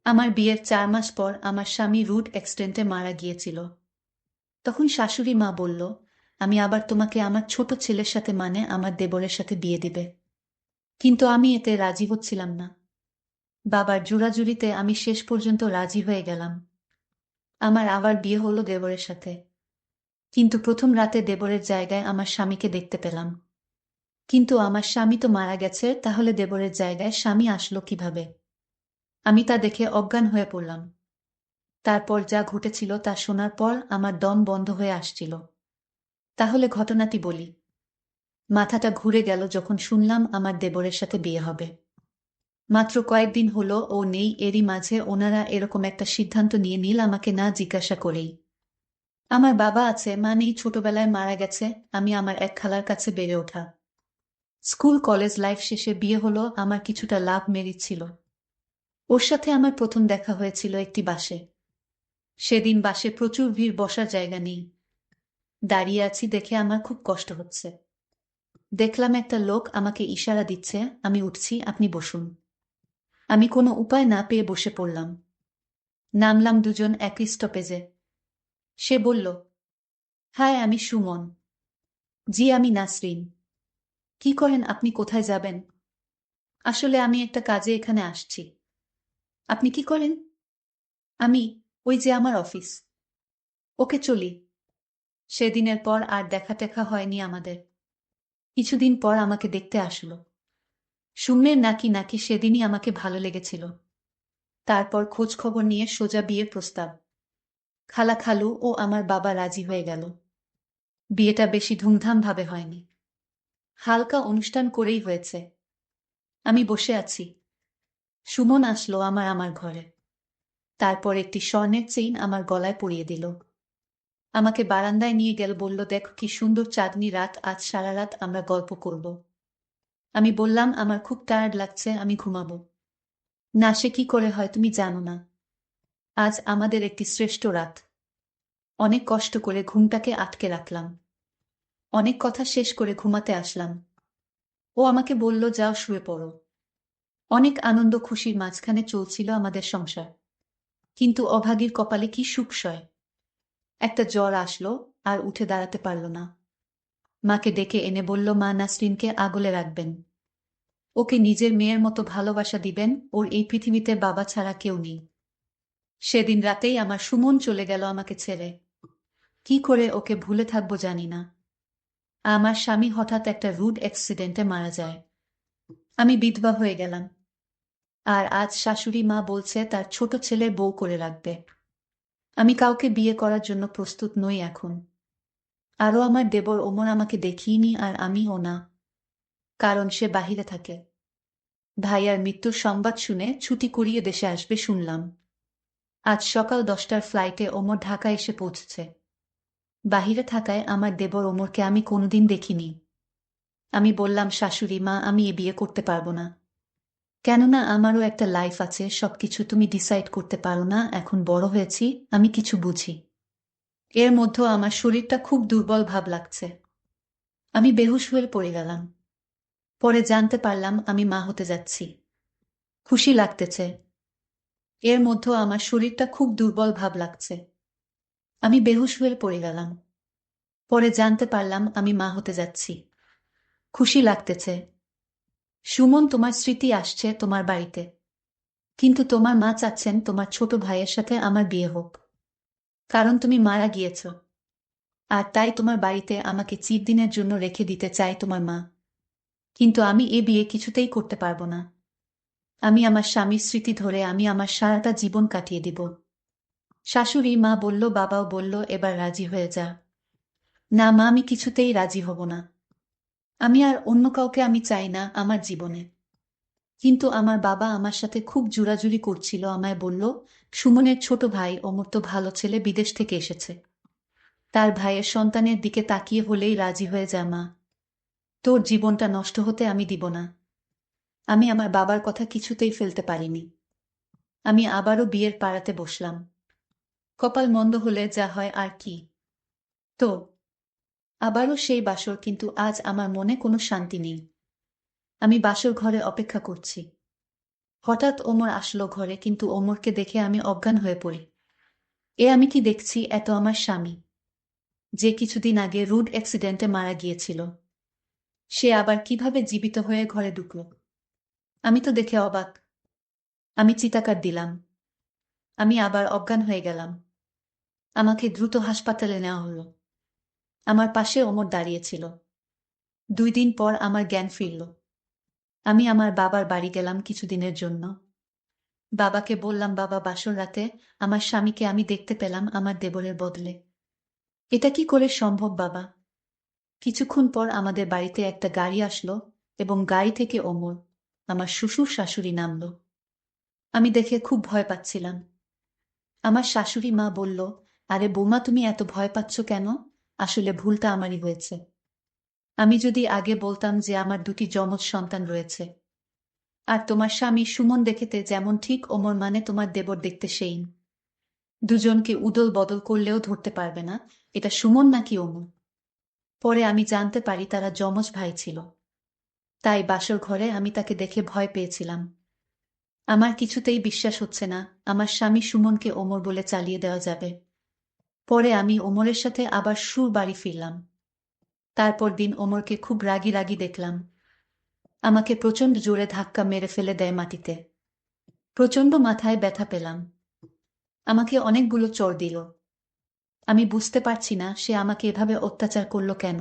আমার বিয়ের ৪ মাস পর আমার স্বামী রোড অ্যাক্সিডেন্টে মারা গিয়েছিল। তখন শাশুড়ি মা বলল, আমি আবার তোমাকে আমার ছোট ছেলের সাথে মানে আমার দেবরের সাথে বিয়ে দিবে। কিন্তু আমি এতে রাজি হচ্ছিলাম না। বাবার জোরাজুরিতে আমি শেষ পর্যন্ত রাজি হয়ে গেলাম। আমার আবার বিয়ে হলো দেবরের সাথে। কিন্তু প্রথম রাতে দেবরের জায়গায় আমার স্বামীকে দেখতে পেলাম। কিন্তু আমার স্বামী তো মারা গেছে, তাহলে দেবরের জায়গায় স্বামী আসলো কিভাবে? আমি তা দেখে অজ্ঞান হয়ে পড়লাম। তারপর যা ঘটেছিল তা শোনার পর আমার দম বন্ধ হয়ে আসছিল। তাহলে ঘটনাটি বলি। মাথাটা ঘুরে গেল যখন শুনলাম আমার দেবরের সাথে বিয়ে হবে। মাত্র কয়েকদিন হলো ও নেই, এরই মাঝে ওনারা এরকম একটা সিদ্ধান্ত নিয়ে নিল আমাকে না জিজ্ঞাসা করেই। আমার বাবা আছে, মা নেই, ছোটবেলায় মারা গেছে। আমি আমার এক খালার কাছে বেড়ে ওঠা। স্কুল কলেজ লাইফ শেষে বিয়ে হলো, আমার কিছুটা লাভ মেরিট ছিল। ওর সাথে আমার প্রথম দেখা হয়েছিল একটি বাসে। সেদিন বাসে প্রচুর ভিড়, বসার জায়গা নেই। দাঁড়িয়ে আছি দেখে আমার খুব কষ্ট হচ্ছে। দেখলাম একটা লোক আমাকে ইশারা দিচ্ছে, আমি উঠছি, আপনি বসুন। আমি কোনো উপায় না পেয়ে বসে পড়লাম। নামলাম দুজন একই স্টপেজে। সে বলল, হাই, আমি সুমন। জি, আমি নাসরিন। কি করেন আপনি, কোথায় যাবেন? আসলে আমি একটা কাজে এখানে আসছি। আপনি কি করেন? আমি, ওই যে আমার অফিস। ওকে, চলি। সেদিনের পর আর দেখা টেখা হয়নি আমাদের। কিছুদিন পর আমাকে দেখতে আসলো। সুমের নাকি নাকি সেদিনই আমাকে ভালো লেগেছিল। তারপর খোঁজ খবর নিয়ে সোজা বিয়ের প্রস্তাব। খালা খালু ও আমার বাবা রাজি হয়ে গেল। বিয়েটা বেশি ধুমধাম ভাবে হয়নি, হালকা অনুষ্ঠান করেই হয়েছে। আমি বসে আছি। সুমন আসলো আমার আমার ঘরে। তারপর একটি স্বর্ণের চেইন আমার গলায় পরিয়ে দিল। আমাকে বারান্দায় নিয়ে গেল, বলল, দেখ কি সুন্দর চাঁদনি রাত, আজ সারা রাত আমরা গল্প করব। আমি বললাম, আমার খুব টায়ার্ড লাগছে, আমি ঘুমাবো। না, সে কি করে হয় তুমি জানো না। আজ আমাদের একটি শ্রেষ্ঠ রাত। অনেক কষ্ট করে ঘুমটাকে আটকে রাখলাম। অনেক কথা শেষ করে ঘুমাতে আসলাম। ও আমাকে বলল, যাও শুয়ে পড়ো। অনেক আনন্দ খুশির মাঝখানে চলছিল আমাদের সংসার। কিন্তু অভাগীর কপালে কি সুখ সয়। একটা জ্বর আসলো, আর উঠে দাঁড়াতে পারল না। মাকে ডেকে এনে বলল, মা, নাসরিনকে আগলে রাখবেন। ওকে নিজের মেয়ের মতো ভালোবাসা দিবেন, ওর এই পৃথিবীতে বাবা ছাড়া কেউ নেই। সেদিন রাতেই আমার সুমন চলে গেল আমাকে ছেড়ে। কি করে ওকে ভুলে থাকবো জানি না। আমার স্বামী হঠাৎ একটা রোড অ্যাক্সিডেন্টে মারা যায়। আমি বিধবা হয়ে গেলাম। আর আজ শাশুড়ি মা বলছে তার ছোট ছেলে বউ করে রাখবে। আমি কাউকে বিয়ে করার জন্য প্রস্তুত নই এখন। আরও আমার দেবর ওমর আমাকে দেখিইনি, আর আমিও না। কারণ সে বাহিরে থাকে। ভাইয়ার মৃত্যুর সংবাদ শুনে ছুটি করিয়ে দেশে আসবে শুনলাম। আজ সকাল 10টার ফ্লাইটে ওমর ঢাকা এসে পৌঁছেছে। বাহিরে থাকায় আমার দেবর ওমরকে আমি কোনোদিন দেখিনি। আমি বললাম, শাশুড়ি মা, আমি এ বিয়ে করতে পারবো না। কেননা আমারও একটা লাইফ আছে, সবকিছু তুমি ডিসাইড করতে পারো না, এখন বড় হয়েছি, আমি কিছু বুঝি। এর মধ্যে আমার শরীরটা খুব দুর্বল ভাব লাগছে। আমি বেহুশ হয়ে পড়ে গেলাম। পরে জানতে পারলাম আমি মা হতে যাচ্ছি। খুশি লাগতেছে। এর মধ্যে আমার শরীরটা খুব দুর্বল ভাব লাগছে। আমি বেহুশ হয়ে পড়ে গেলাম। পরে জানতে পারলাম আমি মা হতে যাচ্ছি। খুশি লাগতেছে। সুমন, তোমার স্মৃতি আসছে তোমার বাড়িতে। কিন্তু তোমার মা চাচ্ছেন তোমার ছোট ভাইয়ের সাথে আমার বিয়ে হোক। কারণ তুমি মারা গিয়েছ। আর তাই তোমার বাড়িতে আমাকে চিরদিনের জন্য রেখে দিতে চাই তোমার মা। কিন্তু আমি এ বিয়ে কিছুতেই করতে পারবো না। আমি আমার স্বামীর স্মৃতি ধরে আমি আমার সারাটা জীবন কাটিয়ে দিব। শাশুড়ি মা বলল, বাবাও বলল, এবার রাজি হয়ে যা। না মা, আমি কিছুতেই রাজি হব না। আমি আর অন্য কাউকে আমি চাই না আমার জীবনে। কিন্তু আমার বাবা আমার সাথে খুব জোরাজুরি করছিল, আমায় বলল, সুমনের ছোট ভাই অমর তো ভালো ছেলে, বিদেশ থেকে এসেছে। তার ভাইয়ের সন্তানের দিকে তাকিয়ে হলেই রাজি হয়ে যা মা। তোর জীবনটা নষ্ট হতে আমি দিব না। আমি আমার বাবার কথা কিছুতেই ফেলতে পারিনি। আমি আবারও বিয়ের পাড়াতে বসলাম। কপাল মন্দ হলে যা হয় আর কি। তো আবারও সেই বাসর, কিন্তু আজ আমার মনে কোনো শান্তি নেই। আমি বাসর ঘরে অপেক্ষা করছি। হঠাৎ ওমর আসলো ঘরে, কিন্তু ওমরকে দেখে আমি অজ্ঞান হয়ে পড়ি। এ আমি কি দেখছি? এত আমার স্বামী, যে কিছুদিন আগে রোড অ্যাক্সিডেন্টে মারা গিয়েছিল, সে আবার কিভাবে জীবিত হয়ে ঘরে ঢুকল? আমি তো দেখে অবাক। আমি চিৎকার দিলাম। আমি আবার অজ্ঞান হয়ে গেলাম। আমাকে দ্রুত হাসপাতালে নেওয়া হলো। আমার পাশে ওমর দাঁড়িয়েছিল। 2 দিন পর আমার জ্ঞান ফিরল। আমি আমার বাবার বাড়ি গেলাম কিছুদিনের জন্য। বাবাকে বললাম, বাবা, বাসর রাতে আমার স্বামীকে আমি দেখতে পেলাম আমার দেবরের বদলে। এটা কি করে সম্ভব বাবা? কিছুক্ষণ পর আমাদের বাড়িতে একটা গাড়ি আসলো এবং গাড়ি থেকে ওমর, আমার শ্বশুর শাশুড়ি, নামলো। আমি দেখে খুব ভয় পাচ্ছিলাম। আমার শাশুড়ি মা বলল, আরে বৌমা, তুমি এত ভয় পাচ্ছ কেন? আসলে ভুলটা আমারই হয়েছে। আমি যদি আগে বলতাম যে আমার 2টি যমজ সন্তান রয়েছে, আর তোমার স্বামী সুমন দেখতে যেমন ঠিক ওমর মানে তোমার দেবর দেখতে সেই, দুজনকে উদল বদল করলেও ধরতে পারবে না এটা সুমন নাকি ওমর। পরে আমি জানতে পারি তারা যমজ ভাই ছিল। তাই বাসর ঘরে আমি তাকে দেখে ভয় পেয়েছিলাম। আমার কিছুতেই বিশ্বাস হচ্ছে না আমার স্বামী সুমনকে ওমর বলে চালিয়ে দেওয়া যাবে। পরে আমি ওমরের সাথে আবার সুর বাড়ি ফিরলাম। তারপর দিন ওমরকে খুব রাগী রাগী দেখলাম। আমাকে প্রচণ্ড জোরে ধাক্কা মেরে ফেলে দেয় মাটিতে। প্রচণ্ড মাথায় ব্যথা পেলাম। আমাকে অনেকগুলো চড় দিল। আমি বুঝতে পারছি না সে আমাকে এভাবে অত্যাচার করলো কেন।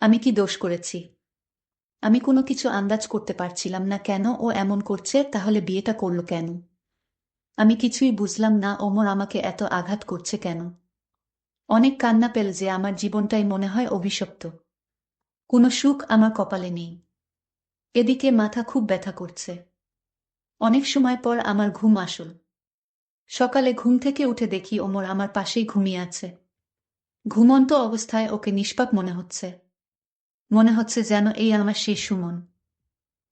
আমি কি দোষ করেছি? আমি কোনো কিছু আন্দাজ করতে পারছিলাম না কেন ও এমন করছে। তাহলে বিয়েটা করলো কেন? আমি কিছুই বুঝলাম না ওমর আমাকে এত আঘাত করছে কেন। অনেক কান্না পেল যে আমার জীবনটাই মনে হয় অভিশপ্ত। কোনো সুখ আমার কপালে নেই। এদিকে মাথা খুব ব্যথা করছে। অনেক সময় পর আমার ঘুম আসল। সকালে ঘুম থেকে উঠে দেখি ওমর আমার পাশেই ঘুমিয়ে আছে। ঘুমন্ত অবস্থায় ওকে নিষ্পাপ মনে হচ্ছে। মনে হচ্ছে যেন এই আমার সেই সুমন।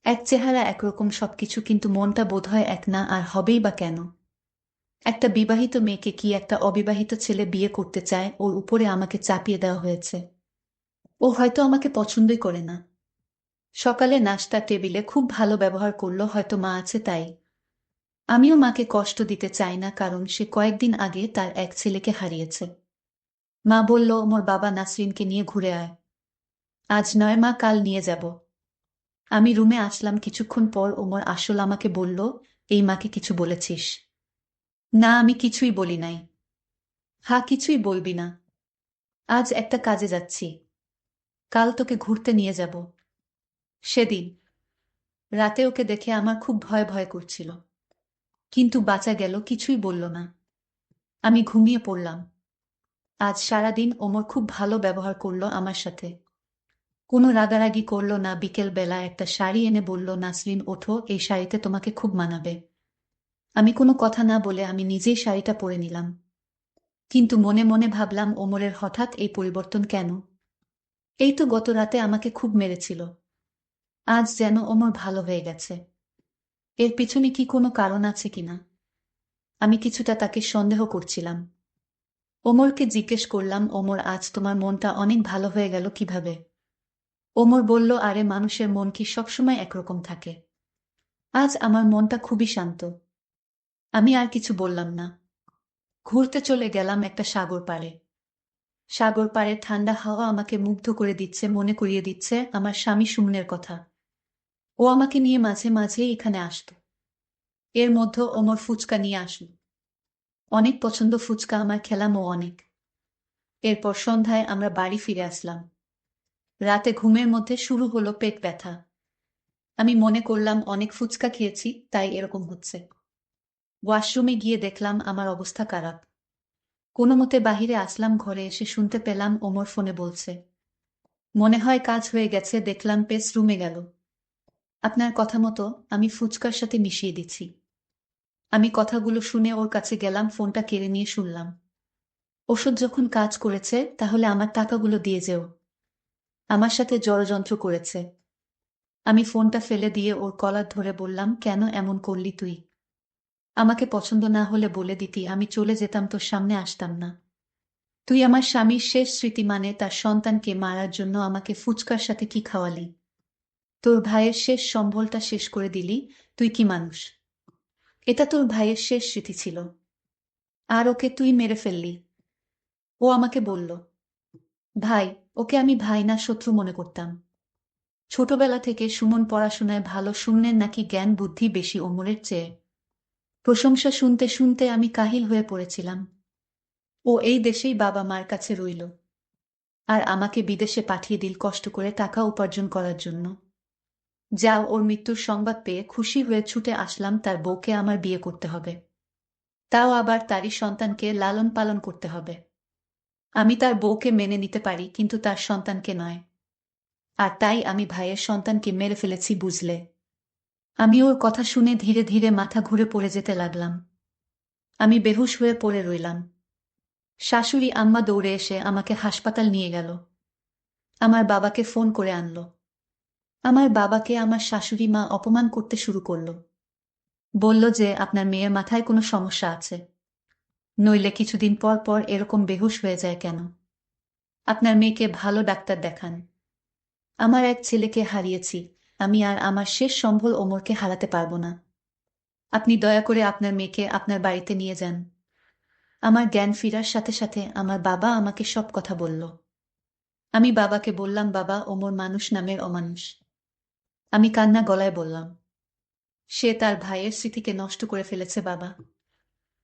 এক চেহারা, একরকম সবকিছু, কিন্তু মনটা বোধহয় এক না। আর হবেই বা কেন? একটা বিবাহিত মেয়েকে কি একটা অবিবাহিত ছেলে বিয়ে করতে চায়? ওর উপরে আমাকে চাপিয়ে দেওয়া হয়েছে। ও হয়তো আমাকে পছন্দই করে না। সকালে নাস্তা টেবিলে খুব ভালো ব্যবহার করলো, হয়তো মা আছে তাই। আমিও মাকে কষ্ট দিতে চাই না, কারণ সে কয়েকদিন আগে তার এক ছেলেকে হারিয়েছে। মা বলল, ওমর বাবা নাসরিনকে নিয়ে ঘুরে আয়। আজ নয় মা, কাল নিয়ে যাব। আমি রুমে আসলাম কিছুক্ষণ পর। ওমর আসল আমাকে বলল, এই মাকে কিছু বলেছিস? না, আমি কিছুই বলি নাই। হ্যাঁ, কিছুই বলবি না? আজ একটা কাজে যাচ্ছি, কাল তোকে ঘুরতে নিয়ে যাব। সেদিন রাতে ওকে দেখে আমার খুব ভয় ভয় করছিল, কিন্তু বাঁচা গেল, কিছুই বলল না। আমি ঘুমিয়ে পড়লাম। আজ সারাদিন ওমর খুব ভালো ব্যবহার করলো আমার সাথে। কোনো রাগারাগি করলো না। বিকেল বেলা একটা শাড়ি এনে বলল, নাসরিন ওঠো, এই শাড়িতে তোমাকে খুব মানাবে। আমি কোনো কথা না বলে আমি নিজেই শাড়িটা পরে নিলাম। কিন্তু মনে মনে ভাবলাম, ওমরের হঠাৎ এই পরিবর্তন কেন? এই তো গত রাতে আমাকে খুব মেরেছিল, আজ যেন ওমর ভালো হয়ে গেছে। এর পিছনে কি কোনো কারণ আছে কিনা? আমি কিছুটা তাকে সন্দেহ করছিলাম। ওমরকে জিজ্ঞেস করলাম, ওমর, আজ তোমার মনটা অনেক ভালো হয়ে গেল কিভাবে? ওমর বলল, আরে মানুষের মন কি সবসময় একরকম থাকে? আজ আমার মনটা খুবই শান্ত। আমি আর কিছু বললাম না। ঘুরতে চলে গেলাম একটা সাগর পাড়ে। সাগর পাড়ের ঠান্ডা হাওয়া আমাকে মুগ্ধ করে দিচ্ছে, মনে করিয়ে দিচ্ছে আমার স্বামী সুমনের কথা। ও আমাকে নিয়ে মাঝে মাঝে এখানে আসতো। এর মধ্যে ওমর ফুচকা নিয়ে আসলো। অনেক পছন্দ ফুচকা আমার, খেলাম ও অনেক। এরপর সন্ধ্যায় আমরা বাড়ি ফিরে আসলাম। রাতে ঘুমের মধ্যে শুরু হলো পেট ব্যথা। আমি মনে করলাম অনেক ফুচকা খেয়েছি, তাই এরকম হচ্ছে। ওয়াশরুমে গিয়ে দেখলাম আমার অবস্থা খারাপ। কোনোমতে বাহিরে আসলাম, ঘরে এসে শুনতে পেলাম ওমর ফোনে বলছে, মনে হয় কাজ হয়ে গেছে। দেখলাম পেস রুমে গেল। আপনার কথা মতো আমি ফুচকার সাথে মিশিয়ে দিচ্ছি। আমি কথাগুলো শুনে ওর কাছে গেলাম, ফোনটা কেড়ে নিয়ে শুনলাম, ওষুধ যখন কাজ করেছে তাহলে আমার টাকাগুলো দিয়ে যেও। আমার সাথে ষড়যন্ত্র করেছে। আমি ফোনটা ফেলে দিয়ে ওর কলার ধরে বললাম, কেন এমন করলি তুই? আমাকে পছন্দ না হলে বলে দিতি, আমি চলে যেতাম, তোর সামনে আসতাম না। তুই আমার স্বামীর শেষ স্মৃতি মানে তার সন্তানকে মারার জন্য আমাকে ফুচকার সাথে কি খাওয়ালি? তোর ভাইয়ের শেষ সম্বলটা শেষ করে দিলি, তুই কি মানুষ? এটা তোর ভাইয়ের শেষ স্মৃতি ছিল, আর ওকে তুই মেরে ফেললি। ও আমাকে বলল। ভাই, ওকে আমি ভাই না শত্রু মনে করতাম। ছোটবেলা থেকে সুমন পড়াশোনায় ভালো, শূন্যের নাকি জ্ঞান বুদ্ধি বেশি ওমরের চেয়ে। প্রশংসা শুনতে শুনতে আমি কাহিল হয়ে পড়েছিলাম। ও এই দেশেই বাবা মার কাছে রইল, আর আমাকে বিদেশে পাঠিয়ে দিল কষ্ট করে টাকা উপার্জন করার জন্য। যাও, ওর মৃত্যুর সংবাদ পেয়ে খুশি হয়ে ছুটে আসলাম তার বউকে আমার বিয়ে করতে হবে, তাও আবার তারই সন্তানকে লালন পালন করতে হবে। আমি তার বউকে মেনে নিতে পারি, কিন্তু তার সন্তানকে নয়। আর তাই আমি ভাইয়ের সন্তানকে মেরে ফেলেছি, বুঝলে? আমি ওর কথা শুনে ধীরে ধীরে মাথা ঘুরে পড়ে যেতে লাগলাম। আমি বেহুশ হয়ে পড়ে রইলাম। শাশুড়ি আম্মা দৌড়ে এসে আমাকে হাসপাতাল নিয়ে গেল। আমার বাবাকে ফোন করে আনলো। আমার বাবাকে আমার শাশুড়ি মা অপমান করতে শুরু করলো। বলল যে আপনার মেয়ের মাথায় কোনো সমস্যা আছে, নইলে কিছুদিন পর পর এরকম বেহুশ হয়ে যায় কেন? আপনার মেয়েকে ভালো ডাক্তার দেখান। আমার এক ছেলেকে হারিয়েছি, আমি আর আমার শেষ সম্বল ওমরকে হারাতে পারবো না। আপনি দয়া করে আপনার মেয়েকে আপনার বাড়িতে নিয়ে যান। আমার জ্ঞান ফিরার সাথে সাথে আমার বাবা আমাকে সব কথা বলল। আমি বাবাকে বললাম, বাবা, ওমর মানুষ নামের অমানুষ। আমি কান্না গলায় বললাম, সে তার ভাইয়ের স্মৃতিকে নষ্ট করে ফেলেছে বাবা,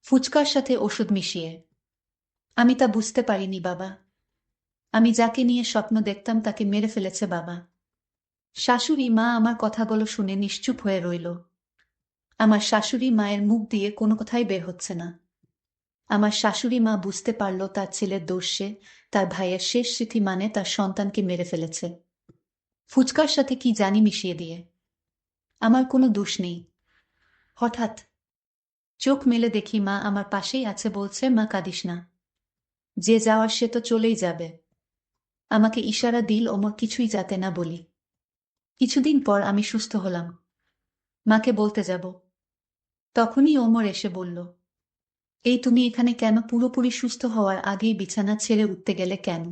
ফুচকার সাথে ওষুধ মিশিয়ে। আমি তা বুঝতে পারিনি বাবা। আমি যাকে নিয়ে স্বপ্ন দেখতাম তাকে মেরে ফেলেছে বাবা। শাশুড়ি মা আমার কথাগুলো শুনে নিশ্চুপ হয়ে রইল। আমার শাশুড়ি মায়ের মুখ দিয়ে কোনো কথাই বের হচ্ছে না। আমার শাশুড়ি মা বুঝতে পারল তার ছেলের দোষে তার ভাইয়ের শেষ স্মৃতি মানে তার সন্তানকে মেরে ফেলেছে, ফুচকার সাথে কি জানি মিশিয়ে দিয়ে। আমার কোনো দোষ নেই। হঠাৎ চোখ মেলে দেখি মা আমার পাশেই আছে, বলছে, মা কাঁদিস না, যে যাওয়ার সে তো চলেই যাবে। আমাকে ইশারা দিল ওমর কিছুই যাতে না বলি। কিছুদিন পর আমি সুস্থ হলাম, মাকে বলতে যাব। তখনই ওমর এসে বলল, এই তুমি এখানে কেন? পুরোপুরি সুস্থ হওয়ার আগেই বিছানা ছেড়ে উঠতে গেলে কেন?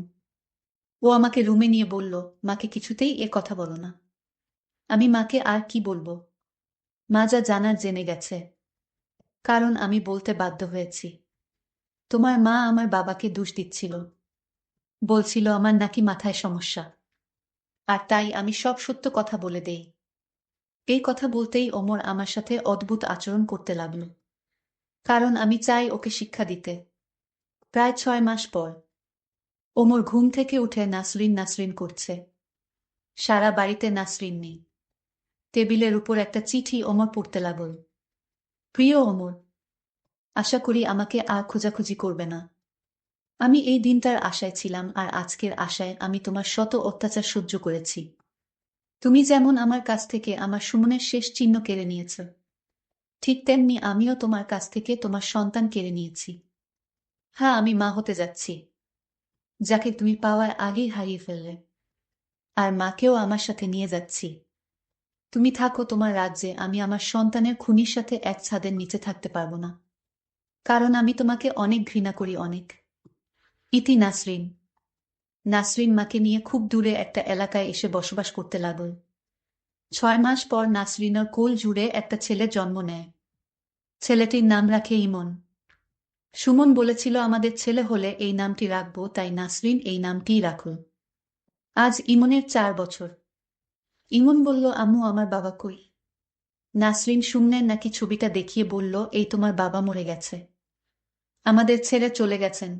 ও আমাকে রুমে নিয়ে বলল, মাকে কিছুতেই এ কথা বলো না। আমি মাকে আর কি বলবো? মা যা জানার জেনে গেছে, কারণ আমি বলতে বাধ্য হয়েছি। তোমার মা আমার বাবাকে দোষ দিচ্ছিল, বলছিল আমার নাকি মাথায় সমস্যা, আর তাই আমি সব সত্য কথা বলে দেই। এই কথা বলতেই ওমর আমার সাথে অদ্ভুত আচরণ করতে লাগল, কারণ আমি চাই ওকে শিক্ষা দিতে। প্রায় 6 মাস পর ওমর ঘুম থেকে উঠে নাসরিন নাসরিন করছে। সারা বাড়িতে নাসরিন নেই। টেবিলের উপর একটা চিঠি ওমর পড়তে লাগল। প্রিয় ওমর, আশা করি আমাকে আর খোঁজাখুঁজি করবে না। আমি এই দিনটার আশায় ছিলাম, আর আজকের আশায় আমি তোমার শত অত্যাচার সহ্য করেছি। তুমি যেমন আমার কাছ থেকে আমার সুমনের শেষ চিহ্ন কেড়ে নিয়েছ, ঠিক তেমনি আমিও তোমার কাছ থেকে তোমার সন্তান কেড়ে নিয়েছি। হ্যাঁ, আমি মা হতে যাচ্ছি, যাকে তুমি পাওয়ার আগেই হারিয়ে ফেললে। আর মাকেও আমার সাথে নিয়ে যাচ্ছি। তুমি থাকো তোমার রাজ্যে, আমি আমার সন্তানের খুনির সাথে এক ছাদের নিচে থাকতে পারবো না, কারণ আমি তোমাকে অনেক ঘৃণা করি, অনেক। ইতি নাসরিন। নাসরিন মাকে নিয়ে খুব দূরে একটা এলাকায় এসে বসবাস করতে লাগল। 6 মাস পর নাসরিনের কোল জুড়ে একটা ছেলে জন্ম নেয়। ছেলেটির নাম রাখে ইমন। সুমন বলেছিল আমাদের ছেলে হলে এই নামটি রাখবো, তাই নাসরিন এই নামটিই রাখল। আজ ইমনের 4 বছর। ইমন বলল, আম্মু, আমার বাবা কই? নাসরিন সুমনের নাকি ছবিটা দেখিয়ে বলল, এই তোমার বাবা মরে গেছে, আমাদের ছেড়ে চলে গেছেন।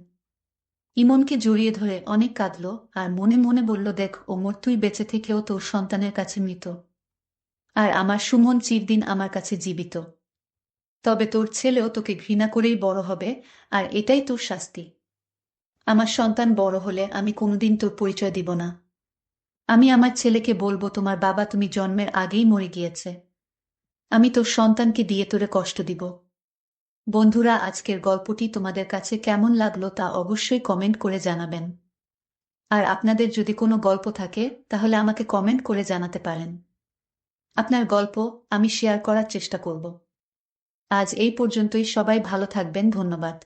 ইমনকে জড়িয়ে ধরে অনেক কাঁদল, আর মনে মনে বলল, দেখ ওমর, তুই বেঁচে থেকেও তোর সন্তানের কাছে মৃত, আর আমার সুমন চিরদিন আমার কাছে জীবিত। তবে তোর ছেলেও তোকে ঘৃণা করেই বড় হবে, আর এটাই তোর শাস্তি। আমার সন্তান বড় হলে আমি কোনোদিন তোর পরিচয় দিব না। আমি আমার ছেলেকে বলবো, তোমার বাবা তুমি জন্মের আগেই মরে গিয়েছে। আমি তোর সন্তানকে দিয়ে তোরে কষ্ট দিব। বন্ধুরা, আজকের গল্পটি তোমাদের কাছে কেমন লাগলো তা অবশ্যই কমেন্ট করে জানাবেন। আর আপনাদের যদি কোনো গল্প থাকে তাহলে আমাকে কমেন্ট করে জানাতে পারেন। আপনার গল্প আমি শেয়ার করার চেষ্টা করব। আজ এই পর্যন্তই, সবাই ভালো থাকবেন, ধন্যবাদ।